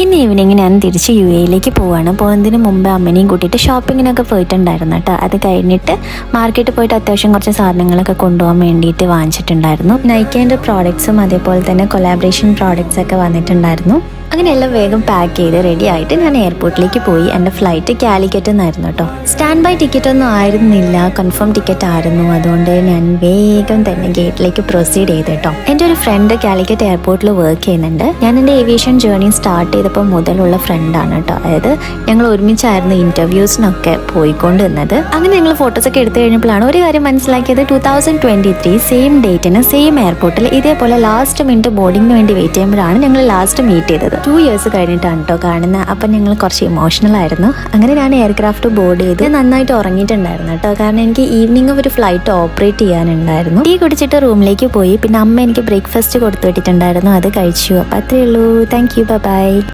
ഇന്ന് ഈവനിങ് ഞാൻ തിരിച്ച് UAE പോവാണ്. പോകുന്നതിന് മുമ്പ് അമ്മനെയും കൂട്ടിയിട്ട് ഷോപ്പിങ്ങിനൊക്കെ പോയിട്ടുണ്ടായിരുന്നു കേട്ടോ. അത് കഴിഞ്ഞിട്ട് മാർക്കറ്റിൽ പോയിട്ട് അത്യാവശ്യം കുറച്ച് സാധനങ്ങളൊക്കെ കൊണ്ടുപോകാൻ വേണ്ടിയിട്ട് വാങ്ങിച്ചിട്ടുണ്ടായിരുന്നു. നൈക്കേൻ്റെ പ്രോഡക്ട്സും അതേപോലെ തന്നെ കൊളാബറേഷൻ പ്രോഡക്ട്സ് ഒക്കെ വന്നിട്ടുണ്ടായിരുന്നു. അങ്ങനെ എല്ലാം വേഗം പാക്ക് ചെയ്ത് റെഡി ആയിട്ട് ഞാൻ എയർപോർട്ടിലേക്ക് പോയി. എൻ്റെ ഫ്ലൈറ്റ് കാലിക്കറ്റ് നിന്നായിരുന്നു കേട്ടോ. സ്റ്റാൻഡ് ബൈ ടിക്കറ്റ് ഒന്നും ആയിരുന്നില്ല, കൺഫേം ടിക്കറ്റ് ആയിരുന്നു. അതുകൊണ്ട് ഞാൻ വേഗം തന്നെ ഗേറ്റിലേക്ക് പ്രൊസീഡ് ചെയ്ത് കേട്ടോ. എൻ്റെ ഒരു ഫ്രണ്ട് കാലിക്കറ്റ് എയർപോർട്ടിൽ വർക്ക് ചെയ്യുന്നുണ്ട്. ഞാൻ എൻ്റെ ഏവിയേഷൻ ജേർണി സ്റ്റാർട്ട് ചെയ്തപ്പോൾ മുതലുള്ള ഫ്രണ്ടാണ് കേട്ടോ. അതായത് ഞങ്ങൾ ഒരുമിച്ചായിരുന്നു ഇൻ്റർവ്യൂസിനൊക്കെ പോയിക്കൊണ്ട് നിന്നത്. അങ്ങനെ ഞങ്ങൾ ഫോട്ടോസൊക്കെ എടുത്തു കഴിഞ്ഞപ്പോഴാണ് ഒരു കാര്യം മനസ്സിലാക്കിയത്. 2023 സെയിം ഡേറ്റിന് സെയിം എയർപോർട്ടിൽ ഇതേപോലെ ലാസ്റ്റ് മിനിറ്റ് ബോർഡിങ്ങിന് വേണ്ടി വെയിറ്റ് ചെയ്യുമ്പോഴാണ് ഞങ്ങൾ ലാസ്റ്റ് മീറ്റ് ചെയ്തത്. 2 ഇയേഴ്സ് കഴിഞ്ഞിട്ടാണ് കേട്ടോ കാണുന്നത്. അപ്പം ഞങ്ങൾ കുറച്ച് ഇമോഷണൽ ആയിരുന്നു. അങ്ങനെ ഞാൻ എയർക്രാഫ്റ്റ് ബോർഡ് ചെയ്ത് നന്നായിട്ട് ഉറങ്ങിയിട്ടുണ്ടായിരുന്നു കേട്ടോ. കാരണം എനിക്ക് ഈവനിങ് ഒരു ഫ്ലൈറ്റ് ഓപ്പറേറ്റ് ചെയ്യാനുണ്ടായിരുന്നു. ടീ കുടിച്ചിട്ട് റൂമിലേക്ക് പോയി. പിന്നെ അമ്മ എനിക്ക് ബ്രേക്ക്ഫാസ്റ്റ് കൊടുത്തു വിട്ടിട്ടുണ്ടായിരുന്നു, അത് കഴിച്ചു. അപ്പം അത്രയേ ഉള്ളൂ. Thank you, by.